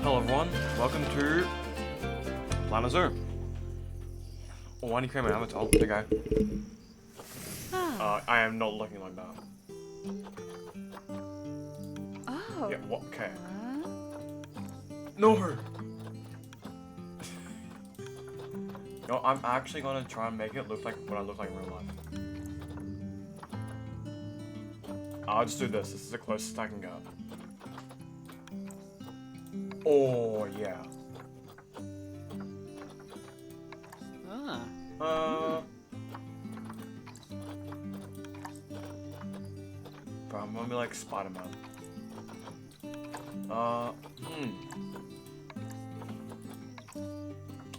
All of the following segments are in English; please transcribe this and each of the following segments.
Hello everyone, welcome to Planet Zoo. Oh, why do you create my avatar? There you go. I am not looking like that. Oh. Yeah, what? Okay. No! No, I'm actually gonna try and make it look like what I look like in real life. I'll just do this. This is the closest I can go. Oh, yeah. Bro, I'm gonna be like Spider-Man.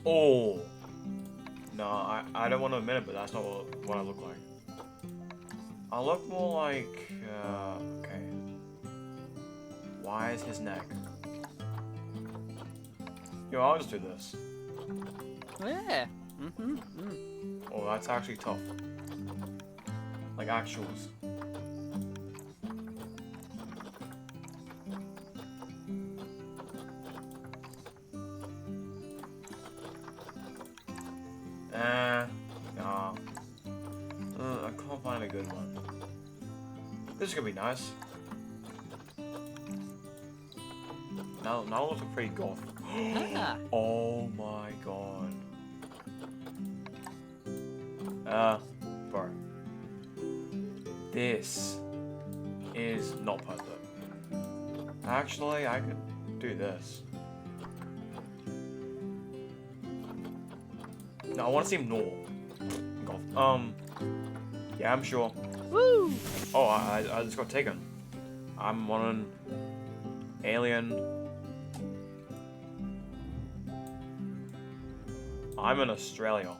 Oh! No, I don't want to admit it, but that's not what I look like. I look more like, okay. Why is his neck? Yo, I'll just do this. Yeah. Oh, that's actually tough. Like actuals. Nah. I can't find a good one. This is gonna be nice. Now it looks pretty goth. Oh my god. Bro. This is not perfect. Actually, I could do this. No, I want to see him normal. Goth. Yeah, I'm sure. Woo! Oh, I just got taken. I'm on an alien. I'm in Australia.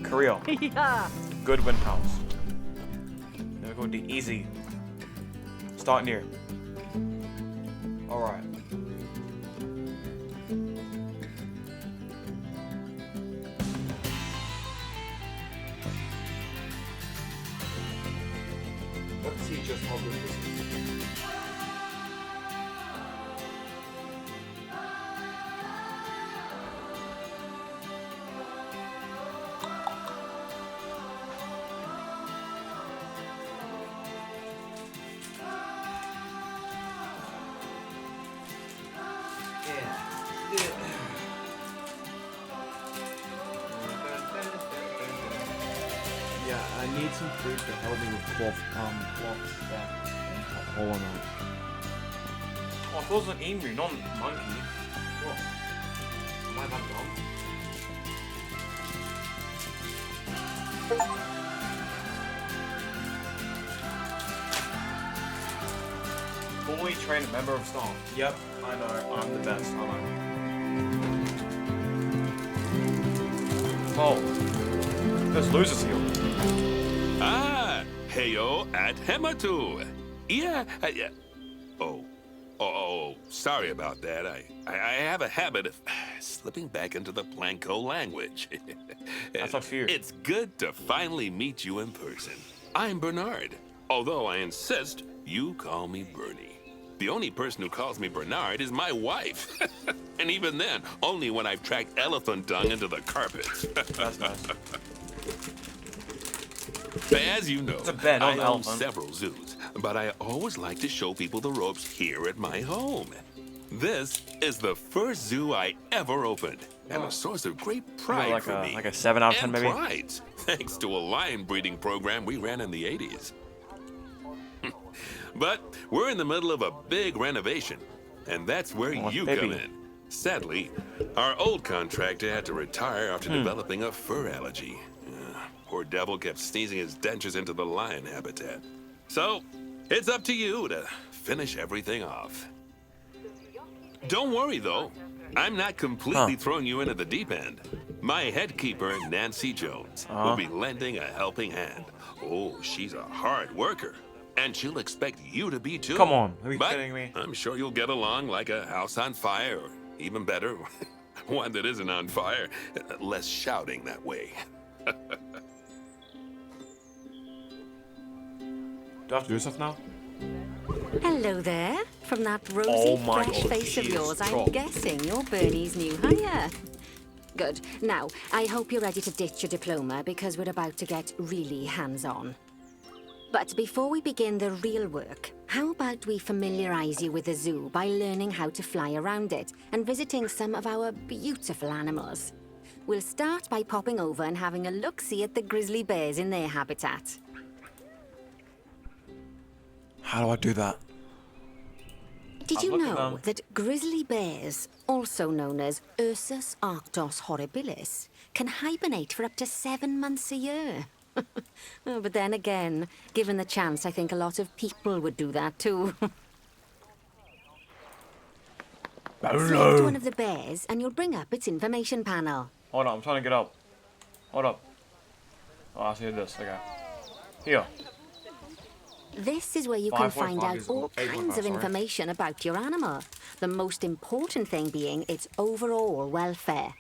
Korea. Yeah. Good wind house. Never go to easy. Start near. Alright. Let's see just how good this is. Yeah, I need some fruit to help me with cloth stuff and hole in it. Oh, I thought it was an emu, not a monkey. What? Am I that dumb? Fully trained member of staff. Yep, I know. I'm the best, aren't I? Oh, there's losers here. Ah, heyo at Hematu. Yeah, yeah. Oh, sorry about that. I have a habit of slipping back into the Planko language. That's a fear. It's good to finally meet you in person. I'm Bernard, although I insist you call me Burnie. The only person who calls me Bernard is my wife. And even then, only when I've tracked elephant dung into the carpet. That's nice. As you know, It's a bed, not I an own elephant. several zoos, but I always like to show people the ropes here at my home. This is the first zoo I ever opened, and a source of great pride like for a me. like a 7 out of 10 and maybe. prides, thanks to a lion breeding program we ran in the 80s. But we're in the middle of a big renovation, and that's where Oh, you baby. come in. Sadly, our old contractor had to retire after developing a fur allergy. Poor devil kept sneezing his dentures into the lion habitat. So, it's up to you to finish everything off. Don't worry, though. I'm not completely throwing you into the deep end. My head keeper, Nancy Jones, will be lending a helping hand. Oh, she's a hard worker. And she'll expect you to be, too. Come on, are you But kidding me? I'm sure you'll get along like a house on fire, or even better, one that isn't on fire. Less shouting that way. Do I have to do stuff now? Hello there. From that rosy, Oh my fresh God, face of she is yours, I'm strong. guessing you're Burnie's new hire. Good. Now, I hope you're ready to ditch your diploma because we're about to get really hands-on. But before we begin the real work, how about we familiarize you with the zoo by learning how to fly around it and visiting some of our beautiful animals? We'll start by popping over and having a look-see at the grizzly bears in their habitat. How do I do that? Did I've you looked at know them. that grizzly bears, also known as Ursus arctos horribilis, can hibernate for up to 7 months a year? Oh, but then again, given the chance, I think a lot of people would do that too. Select one of the bears and you'll bring up its information panel. Hold on, I'm trying to get up. Hold up. Oh, I see this. Okay. Here. This is where you can 5.5 find out is all 8.5, kinds of sorry. information about your animal. The most important thing being its overall welfare.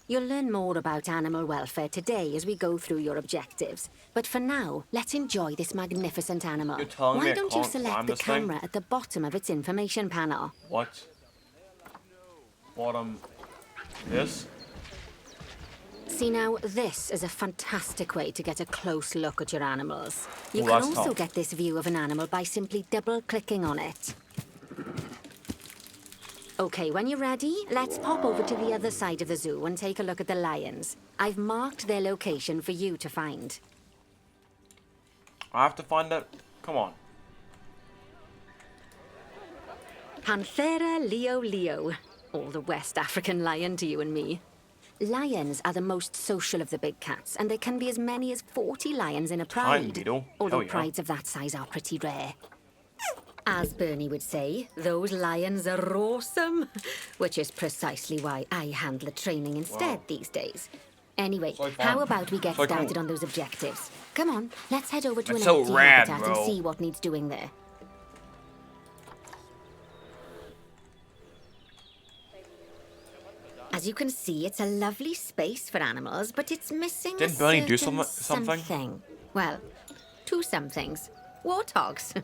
You'll learn more about animal welfare today as we go through your objectives. But for now, let's enjoy this magnificent animal. You're telling me Why I don't you can't select climb the this thing? camera at the bottom of its information panel? What? Bottom. This? See now, this is a fantastic way to get a close look at your animals. You Ooh, can that's also tough. get this view of an animal by simply double-clicking on it. Okay, when you're ready, let's pop over to the other side of the zoo and take a look at the lions. I've marked their location for you to find. I have to find that. Come on. Panthera leo leo, or the West African lion to you and me. Lions are the most social of the big cats, and there can be as many as 40 lions in a Tiny pride. beetle. Although Hell yeah. prides of that size are pretty rare. As Burnie would say, those lions are awesome, which is precisely why I handle the training instead these days. Anyway, So fun. how about we get So cool. started on those objectives? Come on, let's head over to That's an so empty rad, habitat bro. and see what needs doing there. As you can see, it's a lovely space for animals, but it's missing Didn't a Burnie do certain something? something. Well, two somethings. Warthogs.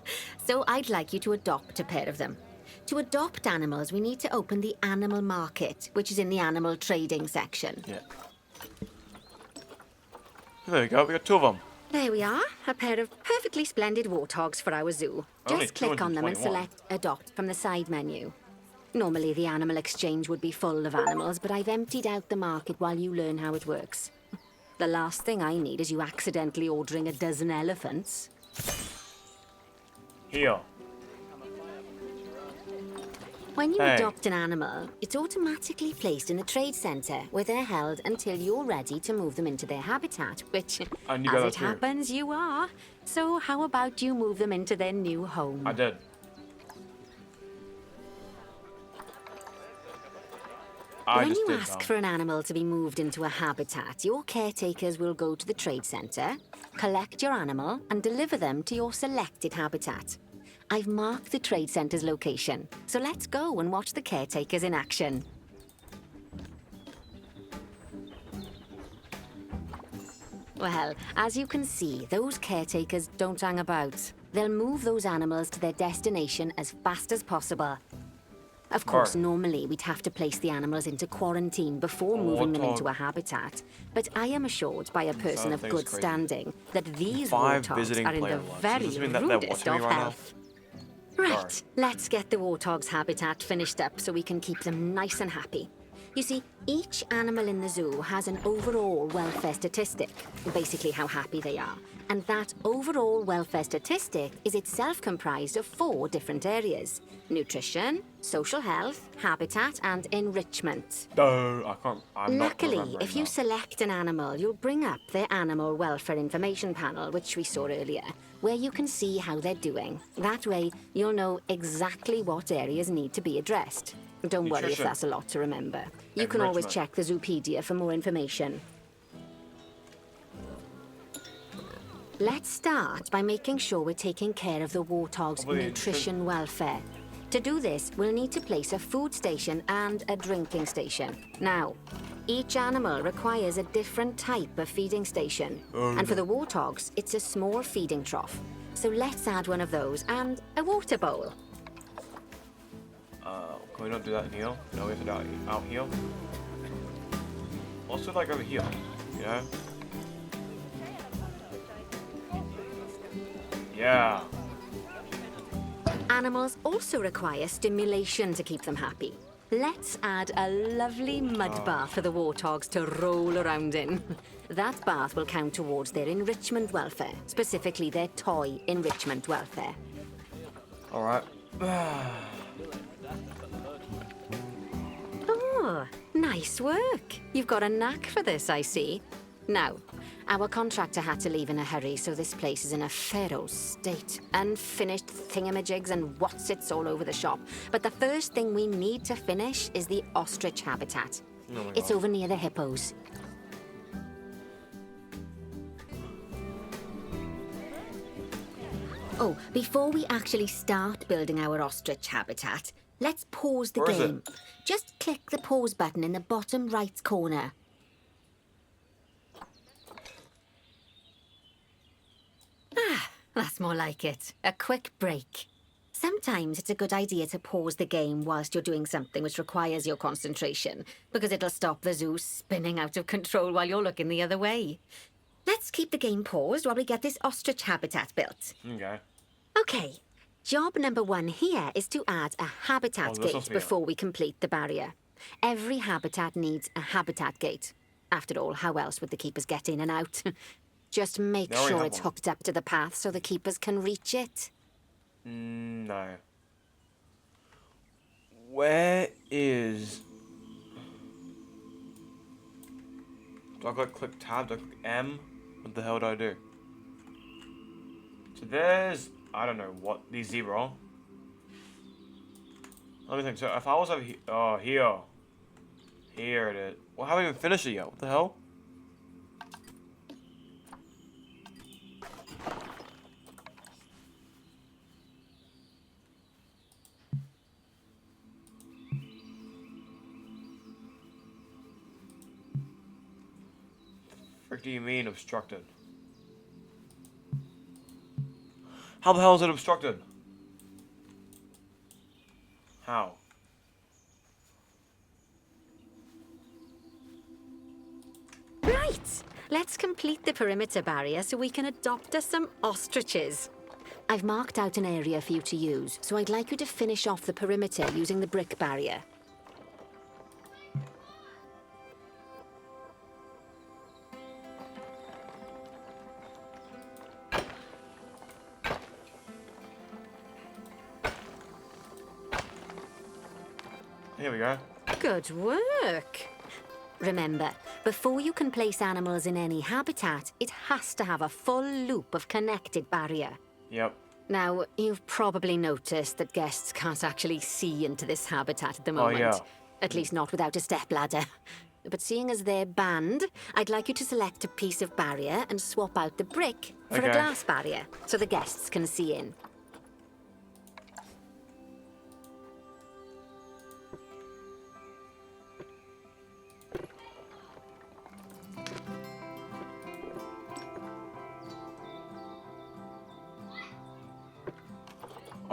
So I'd like you to adopt a pair of them. To adopt animals, we need to open the animal market, which is in the animal trading section. Yeah. There we go. We got 2 of them. There we are, a pair of perfectly splendid warthogs for our zoo. Only Just click on them and 221. select Adopt from the side menu. Normally, the animal exchange would be full of animals, but I've emptied out the market while you learn how it works. The last thing I need is you accidentally ordering a dozen elephants. Here. When you Hey. adopt an animal, it's automatically placed in the trade centre, where they're held until you're ready to move them into their habitat, which, And you got as that it too. happens, you are. So how about you move them into their new home? I did. I When just you did, ask Tom. for an animal to be moved into a habitat, your caretakers will go to the trade centre, collect your animal, and deliver them to your selected habitat. I've marked the trade centre's location, so let's go and watch the caretakers in action. Well, as you can see, those caretakers don't hang about. They'll move those animals to their destination as fast as possible. Of course, Right. normally we'd have to place the animals into quarantine before moving them warthog. into a habitat. But I am assured by a person of thing's good crazy. standing that these 5 warthogs visiting are in the player logs. very Does this mean that they're rudest watching of me right now? health. Right, Sorry. let's get the warthog's habitat finished up so we can keep them nice and happy. You see, each animal in the zoo has an overall welfare statistic, basically how happy they are. And that overall welfare statistic is itself comprised of 4 different areas: nutrition, social health, habitat, and enrichment. No, I can't. I'm not Luckily, remembering if you that. select an animal, you'll bring up their animal welfare information panel, which we saw earlier, where you can see how they're doing. That way, you'll know exactly what areas need to be addressed. Don't worry if Nutrition. that's a lot to remember. You can always Enrichment. check the Zoopedia for more information. Let's start by making sure we're taking care of the warthog's Probably nutrition welfare. To do this, we'll need to place a food station and a drinking station. Now, each animal requires a different type of feeding station. And for the warthogs, it's a small feeding trough. So let's add one of those and a water bowl. Can we not do that in here? No, we have to do it out here. Let's do it like over here, you know? Yeah. Animals also require stimulation to keep them happy. Let's add a lovely mud bath for the warthogs to roll around in. That bath will count towards their enrichment welfare, specifically their toy enrichment welfare. Alright. Oh, nice work. You've got a knack for this, I see. Now, our contractor had to leave in a hurry, so this place is in a pharaoh state. Unfinished thingamajigs and whatsits all over the shop. But the first thing we need to finish is the ostrich habitat. Oh my It's God. over near the hippos. Oh, before we actually start building our ostrich habitat, let's pause the Where is it? game. Just click the pause button in the bottom right corner. Ah, that's more like it. A quick break. Sometimes it's a good idea to pause the game whilst you're doing something which requires your concentration, because it'll stop the zoo spinning out of control while you're looking the other way. Let's keep the game paused while we get this ostrich habitat built. Okay. Okay, job number 1 here is to add a habitat Oh, this must gate be it. before we complete the barrier. Every habitat needs a habitat gate. After all, how else would the keepers get in and out? Just make They already sure have it's one. hooked up to the path so the keepers can reach it. No. Where is... Do I click tab? Do I click M? What the hell do I do? So there's... I don't know what. The zebra. Let me think. So if I was over here... Oh, here. Here it is. Well, I haven't even finished it yet. What the hell? What do you mean obstructed? How the hell is it obstructed? How? Right, let's complete the perimeter barrier so we can adopt us some ostriches. I've marked out an area for you to use, so I'd like you to finish off the perimeter using the brick barrier. Here we go. Good work. Remember, before you can place animals in any habitat, it has to have a full loop of connected barrier. Yep. Now, you've probably noticed that guests can't actually see into this habitat at the Oh, moment. yeah. At least not without a stepladder. But seeing as they're banned, I'd like you to select a piece of barrier and swap out the brick for Okay. a glass barrier, so the guests can see in.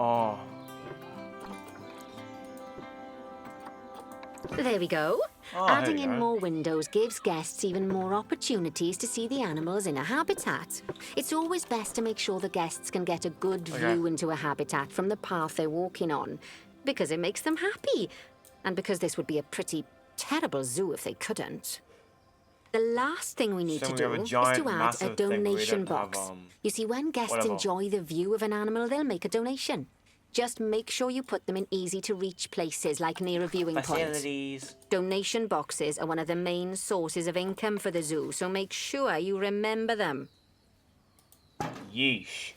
Oh. There we go. Oh, Adding there you in go. more windows gives guests even more opportunities to see the animals in a habitat. It's always best to make sure the guests can get a good Okay. view into a habitat from the path they're walking on, because it makes them happy, and because this would be a pretty terrible zoo if they couldn't. The last thing we need So to we have a do is giant, to add a massive thing where we donation don't have, box. You see, when guests whatever. enjoy the view of an animal, they'll make a donation. Just make sure you put them in easy-to-reach places, like near a viewing point. Facilities. Donation boxes are one of the main sources of income for the zoo, so make sure you remember them. Yeesh.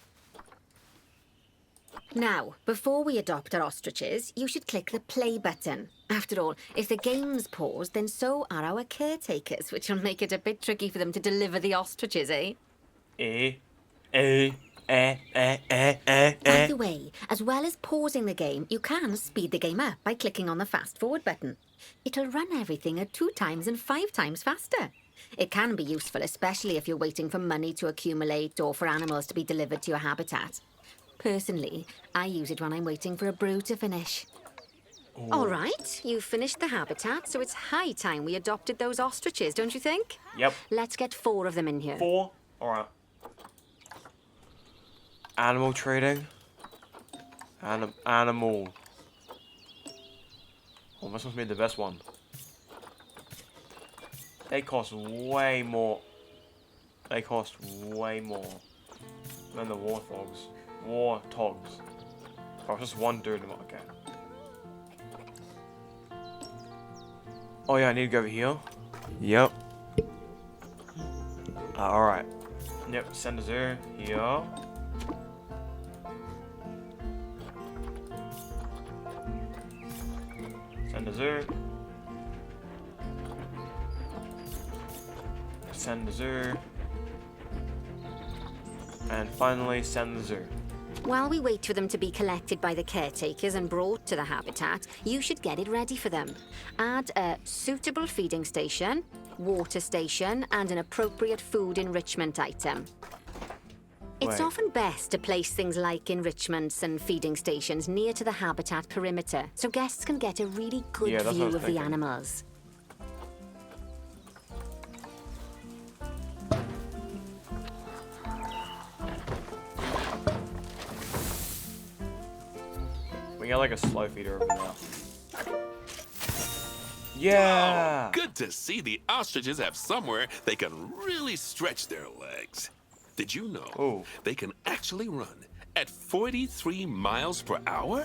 Now, before we adopt our ostriches, you should click the play button. After all, if the game's paused, then so are our caretakers, which will make it a bit tricky for them to deliver the ostriches, eh? By the way, as well as pausing the game, you can speed the game up by clicking on the fast forward button. It'll run everything at 2 times and 5 times faster. It can be useful, especially if you're waiting for money to accumulate or for animals to be delivered to your habitat. Personally, I use it when I'm waiting for a brew to finish. All right, you've finished the habitat, so it's high time we adopted those ostriches, don't you think? Yep. Let's get 4 of them in here. 4? Alright. Animal trading. Animal. Oh, this must be the best one. They cost way more. They cost way more than the warthogs. Warthogs. Oh, just one dude. Okay. Oh yeah, I need to go over here. Yep. Alright. Yep, send a zero here. Send a zero. Send a zero. And finally, send the zoo. While we wait for them to be collected by the caretakers and brought to the habitat, you should get it ready for them. Add a suitable feeding station, water station, and an appropriate food enrichment item. It's Wait. often best to place things like enrichments and feeding stations near to the habitat perimeter, so guests can get a really good Yeah, that's what I view was of the thinking. animals. We got like a slow feeder over there. Yeah! Good to see the ostriches have somewhere they can really stretch their legs. Did you know Ooh. they can actually run at 43 miles per hour?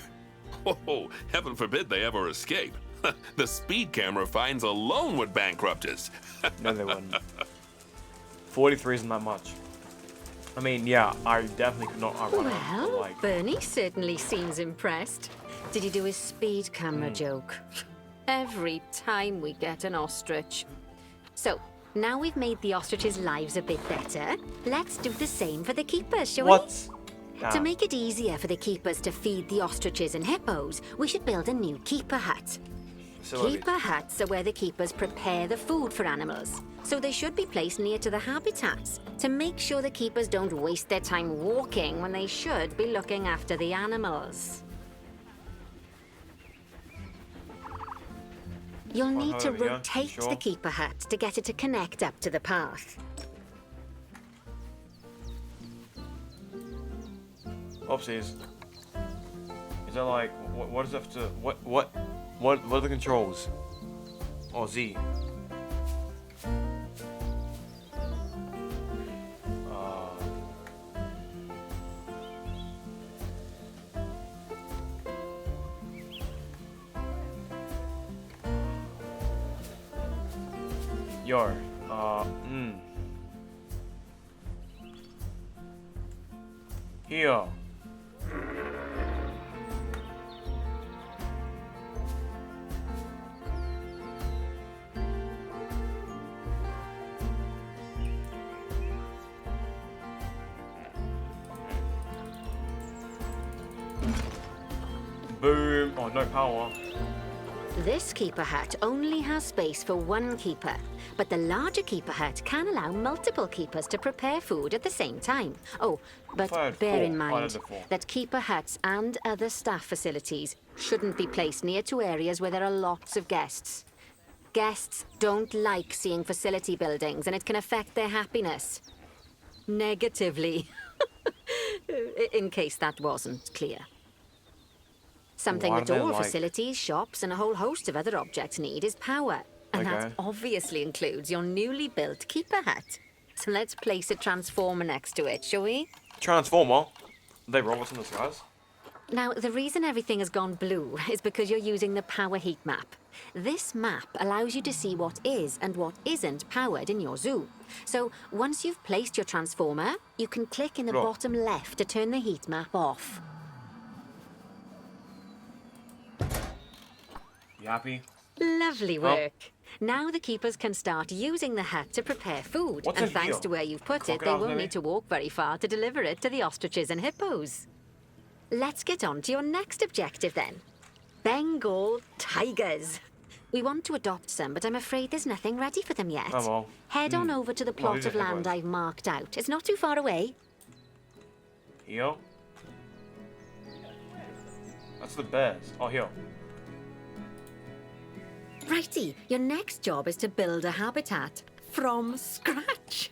Oh, heaven forbid they ever escape. The speed camera fines alone would bankrupt us. No, they wouldn't. 43 isn't that much. I mean, yeah, I definitely could not outrun it. but, Well, like, Burnie certainly seems impressed. Did you do his speed camera joke? Every time we get an ostrich. So, now we've made the ostriches' lives a bit better, let's do the same for the keepers, shall what? we? Nah. To make it easier for the keepers to feed the ostriches and hippos, we should build a new keeper hut. Facility. Keeper huts are where the keepers prepare the food for animals. So they should be placed near to the habitats to make sure the keepers don't waste their time walking when they should be looking after the animals. You'll need to over here, rotate sure. the keeper hut to get it to connect up to the path. Oopsies. Is that like, what is that to, what are the controls? Oh, Z. Yo, Here. Boom. Oh, no power. This keeper hut only has space for one keeper, but the larger keeper hut can allow multiple keepers to prepare food at the same time. Oh, but Fired bear four. in Fired mind the four. that keeper huts and other staff facilities shouldn't be placed near to areas where there are lots of guests. Guests don't like seeing facility buildings, and it can affect their happiness. Negatively. In case that wasn't clear. Something Why that do they all like- facilities, shops, and a whole host of other objects need is power. And that Okay. obviously includes your newly built keeper hut. So let's place a transformer next to it, shall we? Transformer. Are they robots in disguise? Now, the reason everything has gone blue is because you're using the power heat map. This map allows you to see what is and what isn't powered in your zoo. So once you've placed your transformer, you can click in the Sure. bottom left to turn the heat map off. You happy? Lovely work. Now the keepers can start using the hut to prepare food. What's and in thanks here? to where you've put it, they Crocodiles, won't maybe? need to walk very far to deliver it to the ostriches and hippos. Let's get on to your next objective then. Bengal tigers. We want to adopt some, but I'm afraid there's nothing ready for them yet. Oh well. Head on over to the Well, plot these of are land hippos. I've marked out. It's not too far away. Heal? That's the best. Oh, heal. Righty, your next job is to build a habitat. From scratch.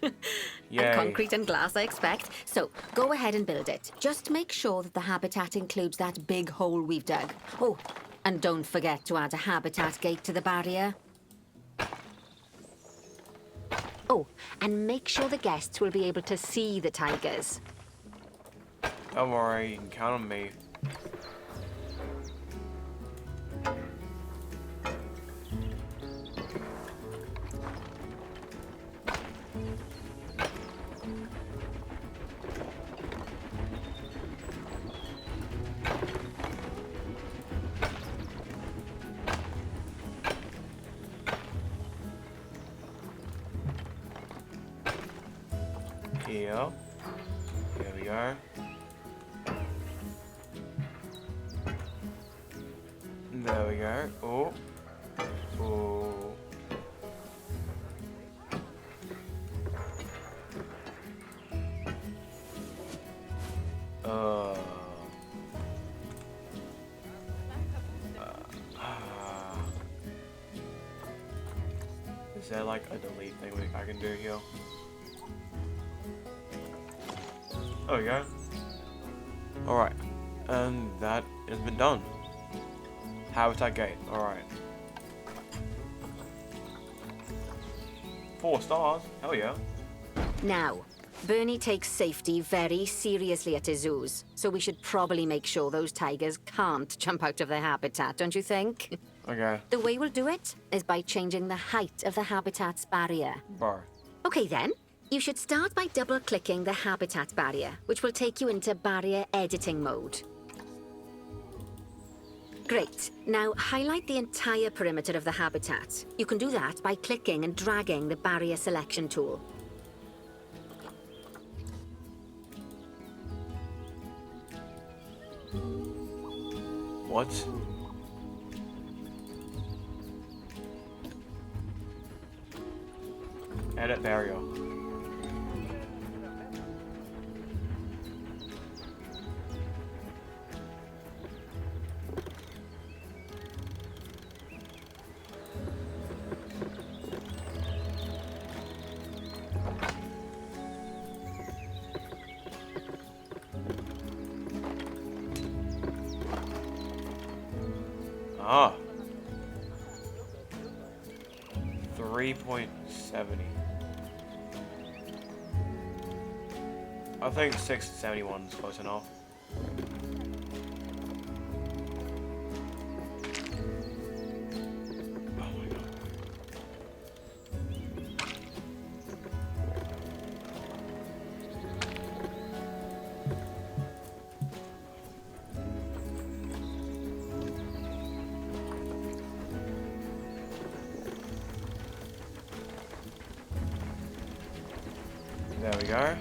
Yay. And concrete and glass, I expect. So, go ahead and build it. Just make sure that the habitat includes that big hole we've dug. Oh, and don't forget to add a habitat gate to the barrier. Oh, and make sure the guests will be able to see the tigers. Don't worry, you can count on me. Here. Here we go. There we go. Oh. Oh. Uh. Is there like a delete thing I can do here? There we go. Alright. And that has been done. Habitat gate. Alright. 4 stars. Hell yeah. Now, Burnie takes safety very seriously at his zoos, so we should probably make sure those tigers can't jump out of their habitat, don't you think? Okay. The way we'll do it is by changing the height of the habitat's barrier. Bro. Okay then, you should start by double-clicking the habitat barrier, which will take you into barrier editing mode. Great. Now highlight the entire perimeter of the habitat. You can do that by clicking and dragging the barrier selection tool. What? Edit barrier. Ah. 3.70. I think 671 is close enough. Oh my god. There we go.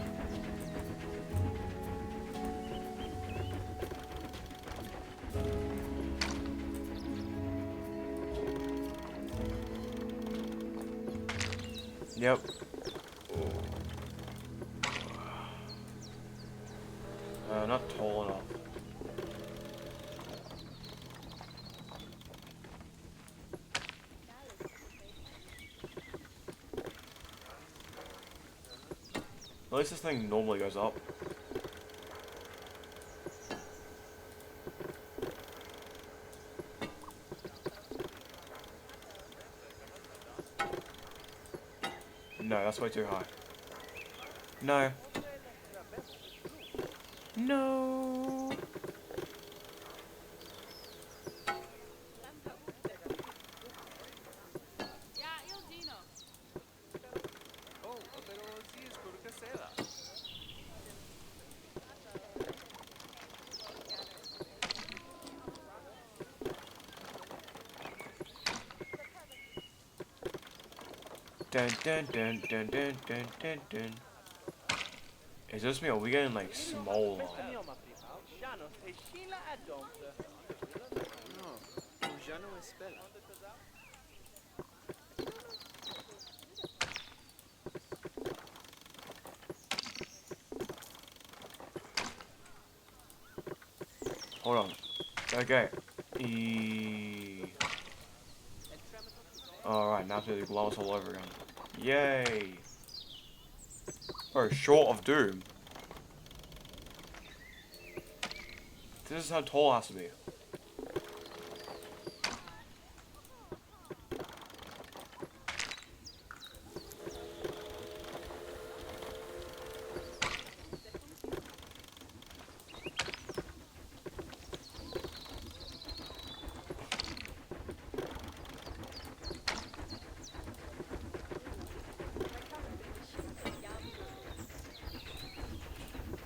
Yep. Not tall enough. At least this thing normally goes up. No, that's way too high. No. No. Dun dun dun dun dun dun dun dun. Is this me? Are we getting like smaller? Hold on. Okay. E. Alright, now to do gloss all over again. Yay! Oh, short of doom. This is how tall it has to be.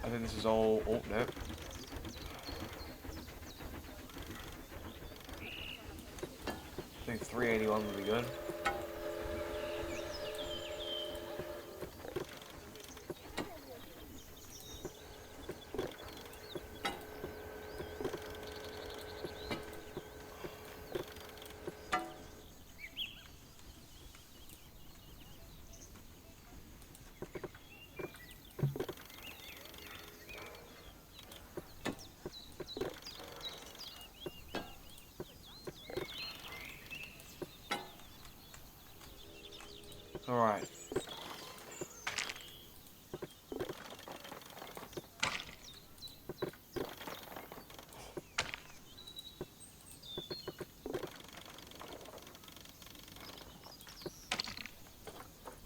I think this is all. Oh, no. I think 381 would be good. Alright.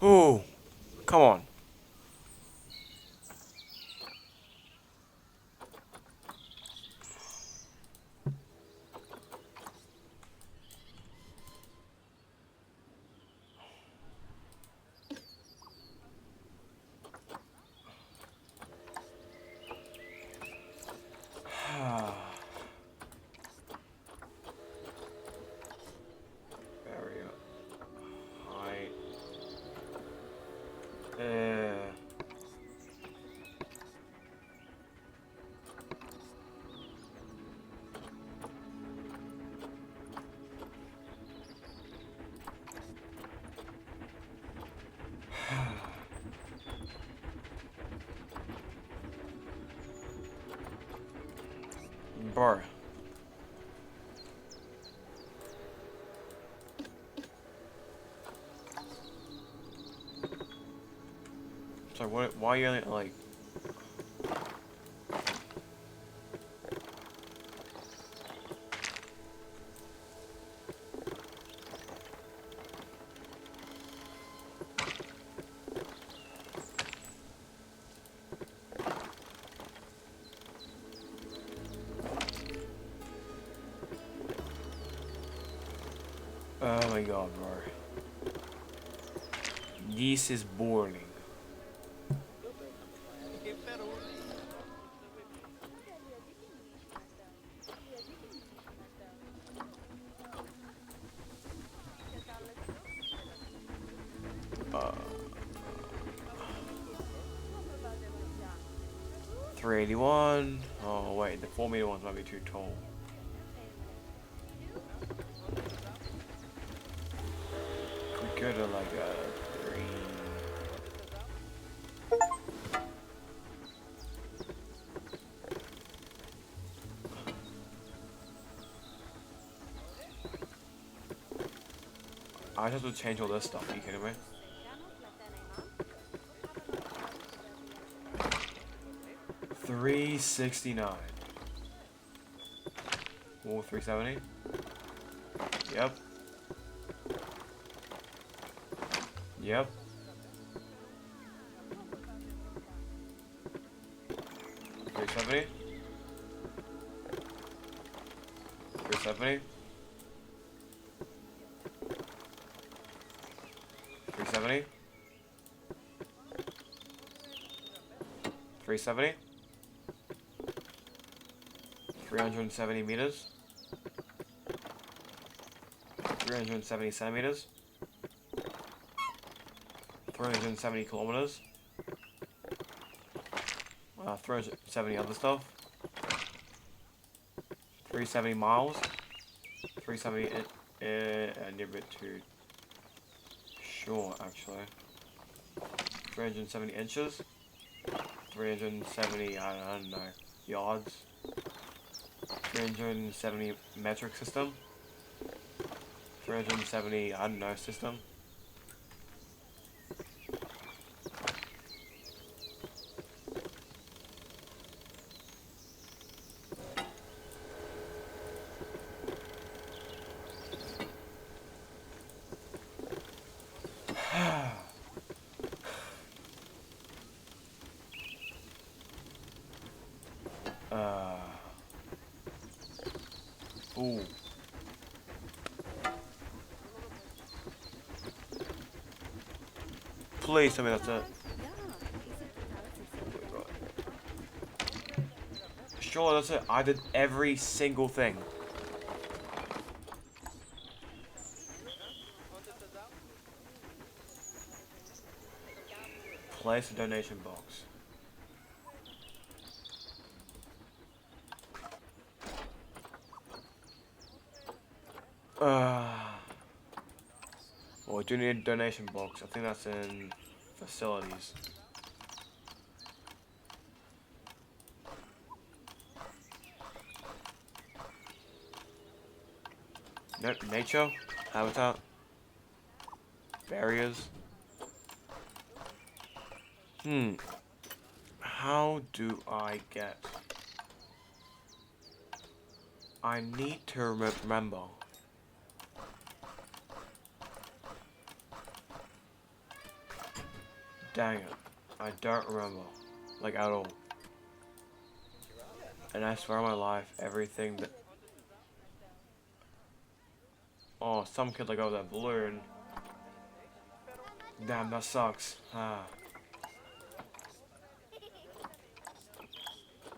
Oh, come on. Area. Height. Bro. So what? Why are you like? Oh my god, bro. This is boring. Uh, 381. Oh wait, the 4-meter ones might be too tall. We could have like a 3. I just have to change all this stuff. Are you kidding me? $369. Oh, 370. Yep. Yep. 370. 370. 370. 370. 370 meters. 370 centimeters. 370 kilometers. 370 other stuff. 370 miles. 370 and a bit to sure, actually. 370 inches? 370, I don't know, yards? 370 metric system? 370, I don't know, system? Ooh. Please tell me that's it. Sure, that's it. I did every single thing. Place a donation box. Well, we do need a donation box. I think that's in facilities. Nope, nature, habitat, barriers. How do I get? I need to remember. Dang it. I don't remember. Like, at all. And I swear on my life, everything that... Oh, some kid let go of that balloon. Damn, that sucks.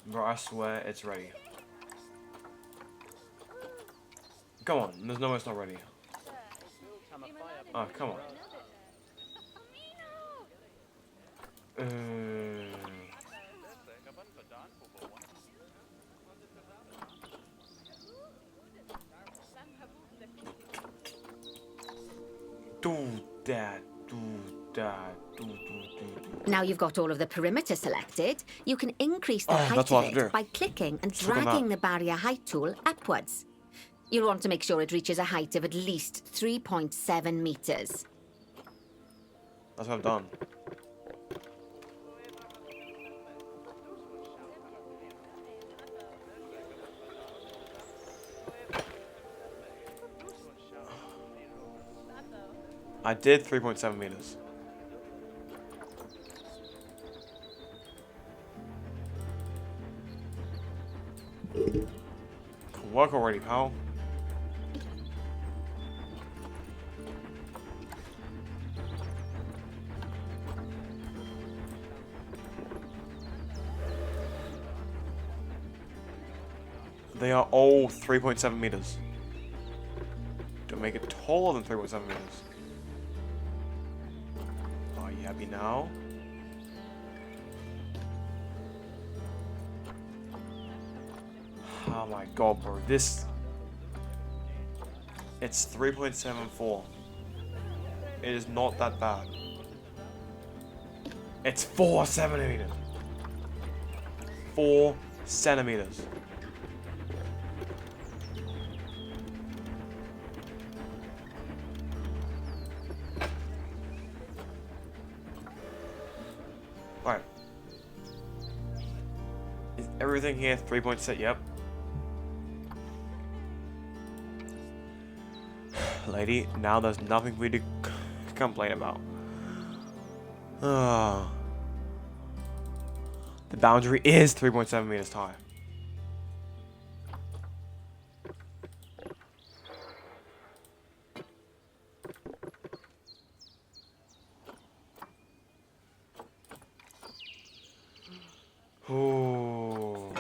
Bro, I swear it's ready. Come on, there's no way it's not ready. Oh, come on. Now you've got all of the perimeter selected, you can increase the height that's of what I have to do. it by clicking and Click on dragging that. the barrier height tool upwards. You'll want to make sure it reaches a height of at least 3.7 meters. That's what I've done. I did 3.7 meters. Work already, pal. They are all 3.7 meters. To make it taller than 3.7 meters. Are you happy now? Oh my god, bro. This... It's 3.74. It is not that bad. It's 4 centimeters. 4 centimeters. Alright. Is everything here 3.6? Yep. Lady, now there's nothing for you to complain about. The boundary is 3.7 meters high. Ooh.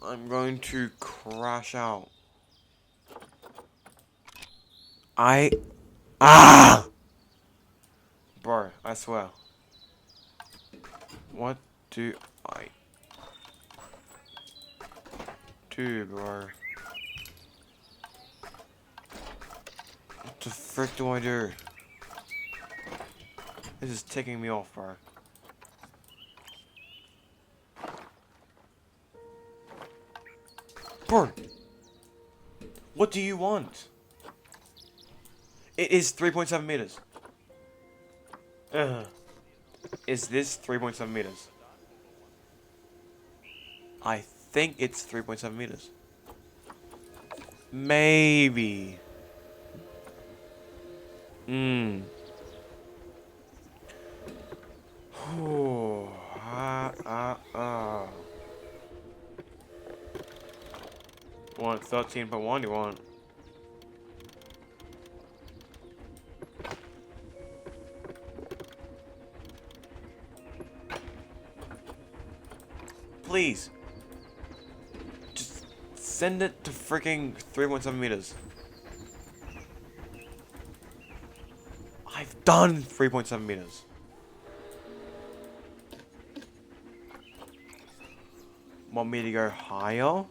I'm going to crash out. Bro, I swear. What do I do, bro? What the frick do I do? This is ticking me off, bro. Bro, what do you want? It is 3.7 meters. Is this 3.7 meters? I think it's 3.7 meters. Maybe. Oh, 13.1, you want? Please. Just send it to freaking 3.7 meters. I've done 3.7 meters. Want me to go higher?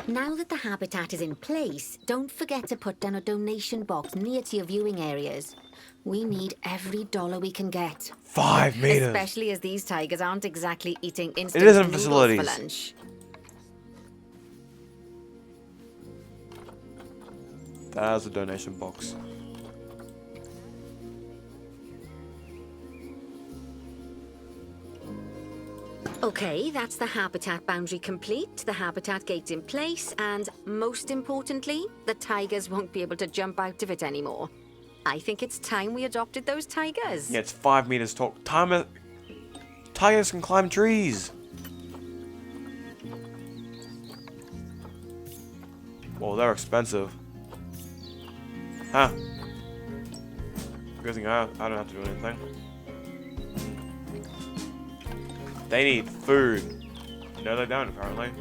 Now that the habitat is in place, don't forget to put down a donation box near to your viewing areas. We need every dollar we can get. 5 meters. Especially as these tigers aren't exactly eating It instant isn't noodles facilities. for lunch. That's a donation box. Okay, that's the habitat boundary complete, the habitat gate in place, and most importantly, the tigers won't be able to jump out of it anymore. I think it's time we adopted those tigers. Yeah, it's 5 meters tall. Tigers can climb trees. Well, they're expensive. Huh. Good thing I don't have to do anything. They need food. No, they don't, apparently.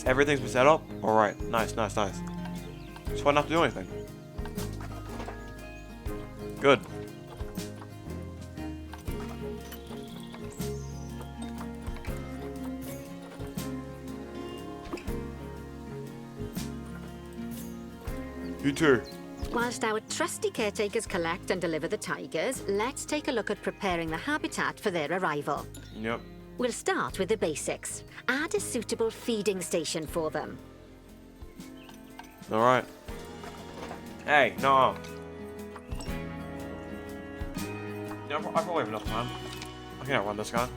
Everything's been set up? Alright, nice, nice, nice. Just why not have to do anything? Good. You too. Whilst our trusty caretakers collect and deliver the tigers, let's take a look at preparing the habitat for their arrival. Yep. We'll start with the basics. Add a suitable feeding station for them. Alright. Hey, no. Yeah, I probably have enough time. I can outrun this guy.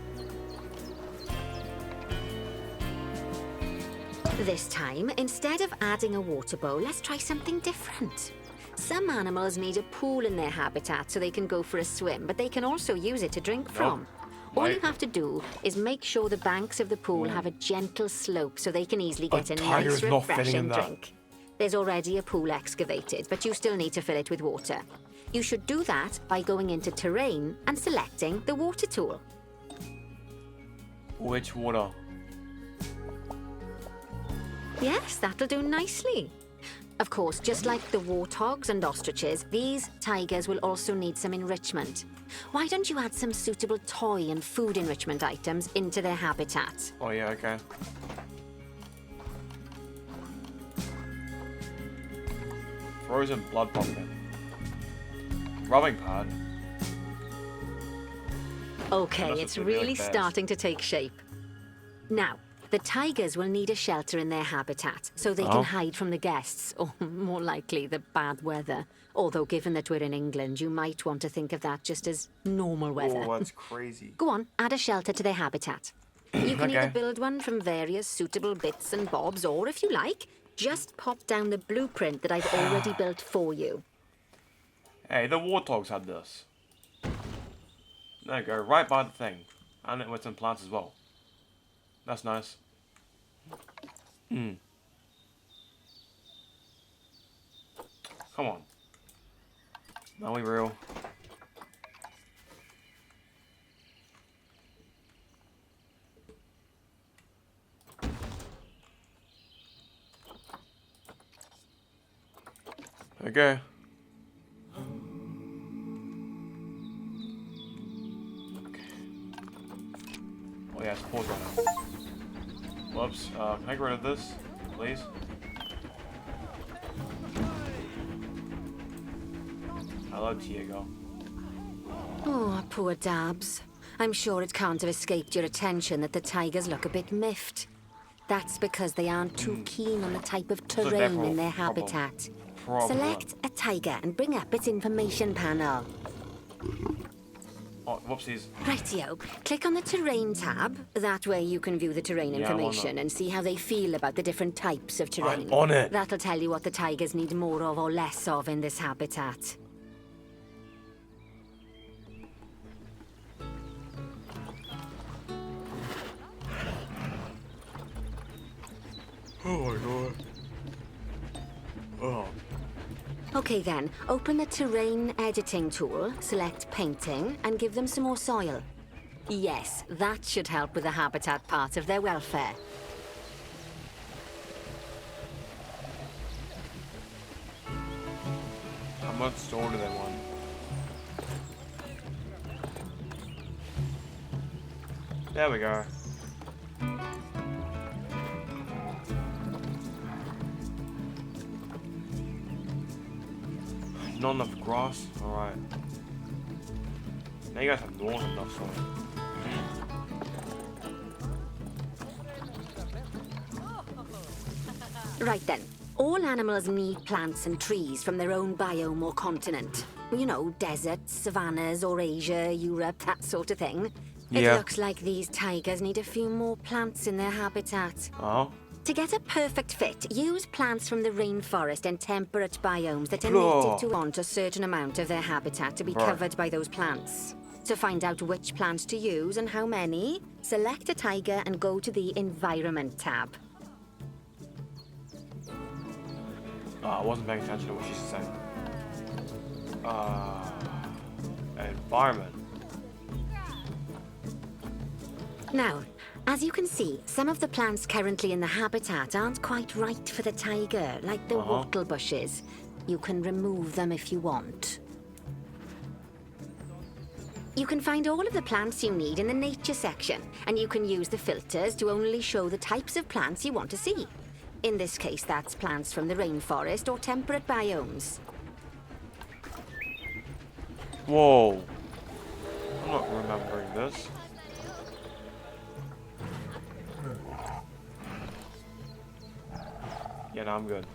This time, instead of adding a water bowl, let's try something different. Some animals need a pool in their habitat so they can go for a swim, but they can also use it to drink from. All you have to do is make sure the banks of the pool have a gentle slope so they can easily get a nice, refreshing drink. There's already a pool excavated, but you still need to fill it with water. You should do that by going into terrain and selecting the water tool. Which water? Yes, that'll do nicely. Of course, just like the warthogs and ostriches, these tigers will also need some enrichment. Why don't you add some suitable toy and food enrichment items into their habitat? Oh yeah, okay. Frozen blood pumpkin. Rubbing pad. Okay, That's it's what they do really like best. starting to take shape. Now, the tigers will need a shelter in their habitat so they can hide from the guests, or more likely, the bad weather. Although, given that we're in England, you might want to think of that just as normal weather. Oh, that's crazy. Go on, add a shelter to their habitat. You can either Okay. build one from various suitable bits and bobs, or if you like, just pop down the blueprint that I've already built for you. Hey, the warthogs had this. There you go, right by the thing. And it with some plants as well. That's nice. Come on. Are we real? Okay. Yes, pause on it. Whoops. Can I get rid of this, please? Hello, Diego. Oh, poor Dabs. I'm sure it can't have escaped your attention that the tigers look a bit miffed. That's because they aren't too keen on the type of So terrain therefore, in their problem. habitat. Problem. Select a tiger and bring up its information panel. Oh, whoopsies. Rightio. Click on the terrain tab. That way you can view the terrain Yeah, I'm on information and see how they feel about the different types of terrain. I'm on it. That'll tell you what the tigers need more of or less of in this habitat. Oh my god. Oh. Okay then, open the terrain editing tool, select painting, and give them some more soil. Yes, that should help with the habitat part of their welfare. How much store do they want? There we go. Not enough grass? Alright. Now you guys have more than enough soil. Right then, all animals need plants and trees from their own biome or continent. You know, deserts, savannas, or Asia, Europe, that sort of thing. It Yeah. looks like these tigers need a few more plants in their habitat. Oh? To get a perfect fit, use plants from the rainforest and temperate biomes that are Bro. native to want a certain amount of their habitat to be Bro. covered by those plants. To find out which plants to use and how many, select a tiger and go to the Environment tab. I wasn't paying attention to what she's saying. Environment. Now, as you can see, some of the plants currently in the habitat aren't quite right for the tiger, like the wattle bushes. You can remove them if you want. You can find all of the plants you need in the nature section, and you can use the filters to only show the types of plants you want to see. In this case, that's plants from the rainforest or temperate biomes. Whoa. I'm not remembering this. Yeah, no, I'm good.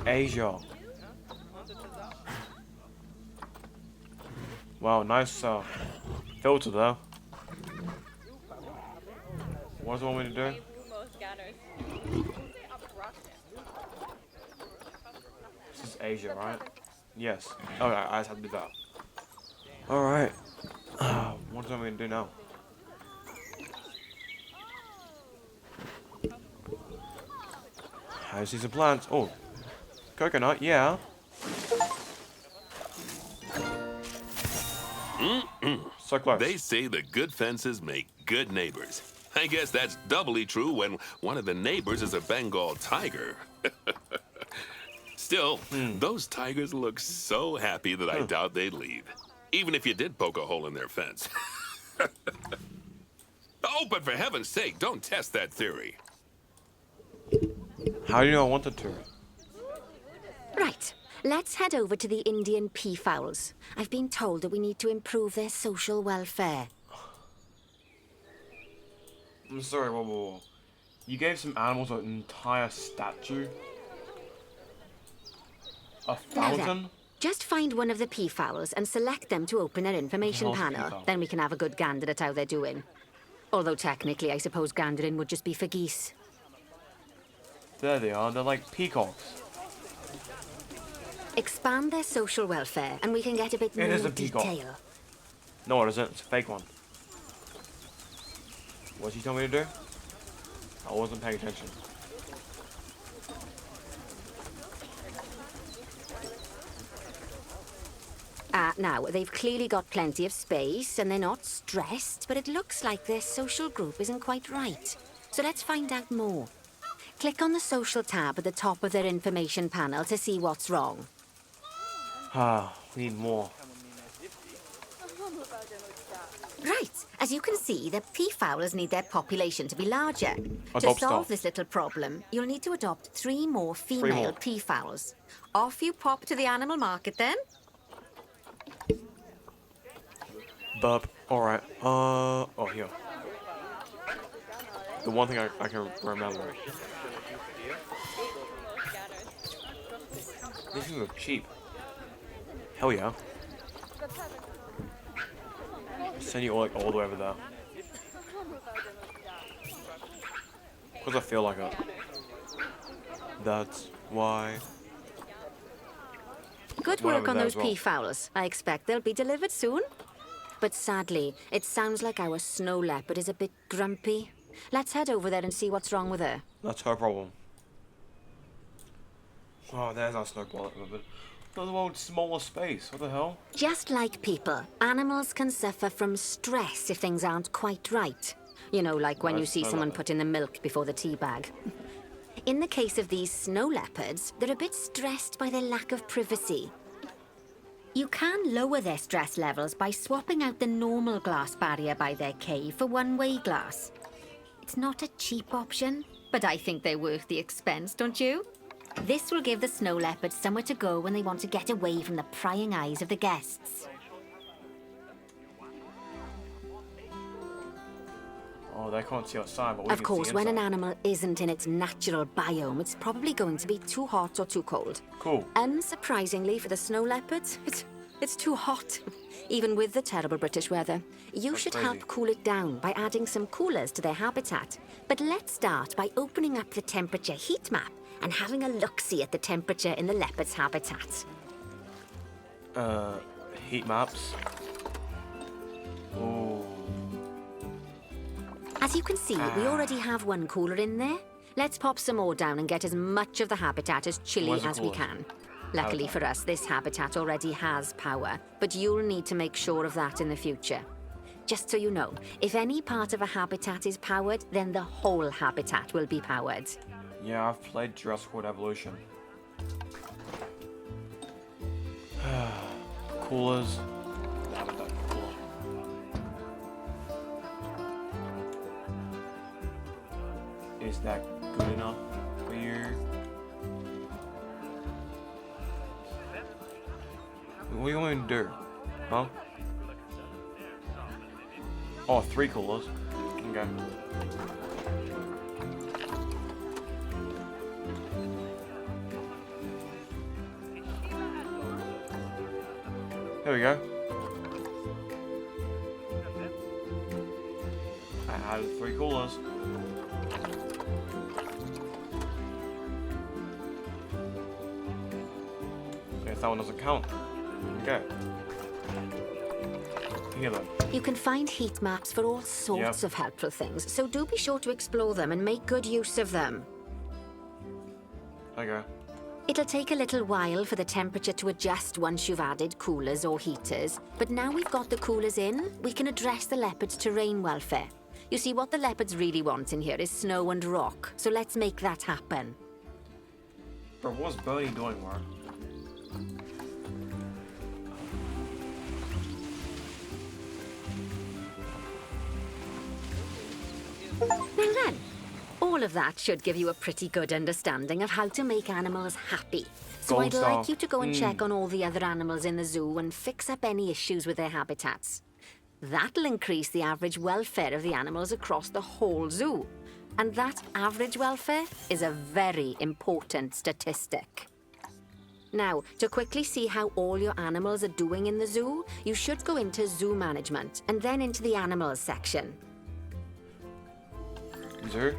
Asia. Wow, nice filter though. What does it want me to do? This is Asia, right? Yes. Oh, I just have to do that. Alright. What does it want me to do now? I see some plants. Oh. Coconut, yeah. So close. They say the good fences make good neighbors. I guess that's doubly true when one of the neighbors is a Bengal tiger. Still, those tigers look so happy that I doubt they'd leave. Even if you did poke a hole in their fence. Oh, but for heaven's sake, don't test that theory. How do you know I wanted to? Right, let's head over to the Indian peafowls. I've been told that we need to improve their social welfare. I'm sorry, whoa. You gave some animals an entire statue? A Now fountain? then, just find one of the peafowls and select them to open their information Hell's panel. peafowl. Then we can have a good gander at how they're doing. Although technically, I suppose gandering would just be for geese. There they are, they're like peacocks. Expand their social welfare, and we can get a bit more It is a peacock. detail. No, it isn't, it's a fake one. What'd you tell me to do? I wasn't paying attention. Now, they've clearly got plenty of space, and they're not stressed, but it looks like their social group isn't quite right. So let's find out more. Click on the social tab at the top of their information panel to see what's wrong. Ah, we need more. Right, as you can see, the peafowlers need their population to be larger. To Adopt solve stuff. this little problem, you'll need to adopt 3 more more. female peafowls. Off you pop to the animal market then. Burp. Alright. Oh, here. The one thing I can remember. These things look cheap. Hell yeah. Send you like all the way over there. Because I feel like it. That's why. Good One work over on there those as well. peafowlers. I expect they'll be delivered soon. But sadly, it sounds like our snow leopard is a bit grumpy. Let's head over there and see what's wrong with her. That's her problem. Oh, there's our snowball at the moment. The world's smallest space. What the hell? Just like people, animals can suffer from stress if things aren't quite right. You know, like when you Nice, see I someone like that. put in the milk before the tea bag. In the case of these snow leopards, they're a bit stressed by their lack of privacy. You can lower their stress levels by swapping out the normal glass barrier by their cave for one-way glass. It's not a cheap option, but I think they're worth the expense, don't you? This will give the snow leopards somewhere to go when they want to get away from the prying eyes of the guests. Oh, they can't see outside, but we Of can course, see when an inside. animal isn't in its natural biome, it's probably going to be too hot or too cold. Cool. Unsurprisingly for the snow leopards, it's too hot, even with the terrible British weather. You That's should crazy. help cool it down by adding some coolers to their habitat. But let's start by opening up the temperature heat map and having a look-see at the temperature in the leopard's habitat. Heat maps. Oh. As you can see, we already have one cooler in there. Let's pop some more down and get as much of the habitat as chilly Where's the as we cooler? can. Luckily for us, this habitat already has power, but you'll need to make sure of that in the future. Just so you know, if any part of a habitat is powered, then the whole habitat will be powered. Yeah, I've played Jurassic World Evolution. Coolers. Damn it, that cooler. Is that good enough for you? What are you going to do? Huh? Oh, 3 coolers. Okay. There we go. I added 3 coolers. I guess that one doesn't count. Okay. Here then. You can find heat maps for all sorts Yep. of helpful things, so do be sure to explore them and make good use of them. Okay. It'll take a little while for the temperature to adjust once you've added coolers or heaters, but now we've got the coolers in, we can address the leopard's terrain welfare. You see, what the leopards really want in here is snow and rock, so let's make that happen. But what's Burnie doing, Warren? Now then, all of that should give you a pretty good understanding of how to make animals happy. So Gold I'd star. like you to go and check on all the other animals in the zoo and fix up any issues with their habitats. That'll increase the average welfare of the animals across the whole zoo. And that average welfare is a very important statistic. Now, to quickly see how all your animals are doing in the zoo, you should go into zoo management and then into the animals section. Zoo?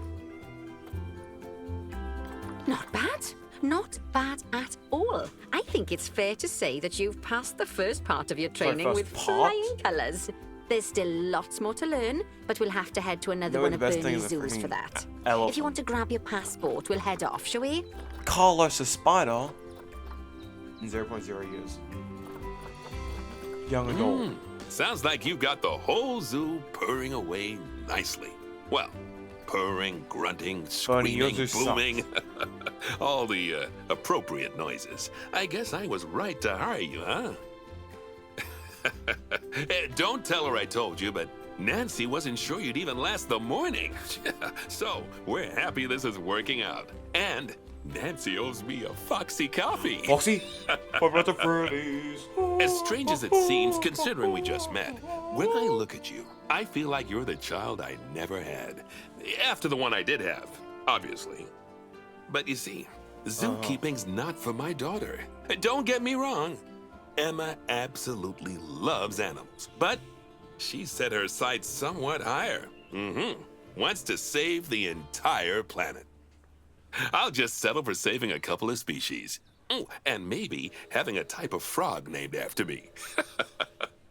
Not bad. Not bad at all. I think it's fair to say that you've passed the first part of your training first with part? flying colours. There's still lots more to learn, but we'll have to head to another No, one the of best thing Burnie's is the zoos for freaking that. elephant. If you want to grab your passport, we'll head off, shall we? Carlos the spider. 0.0 years. Young adult. Sounds like you've got the whole zoo purring away nicely. Well, Purring, grunting, Burnie, yours screaming, just booming. All the appropriate noises. I guess I was right to hire you, huh? Don't tell her I told you, but Nancy wasn't sure you'd even last the morning. So, we're happy this is working out. And Nancy owes me a Foxy coffee. Foxy? My brother Freddy's. As strange as it seems, considering we just met, when I look at you, I feel like you're the child I never had. After the one I did have, obviously. But you see, zookeeping's not for my daughter. Don't get me wrong. Emma absolutely loves animals, but she set her sights somewhat higher. Wants to save the entire planet. I'll just settle for saving a couple of species. Oh, and maybe having a type of frog named after me.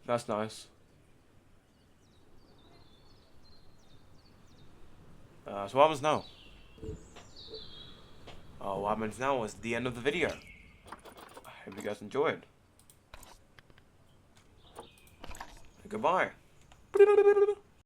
That's nice. So what happens now? Oh, what happens now is the end of the video. I hope you guys enjoyed. Goodbye.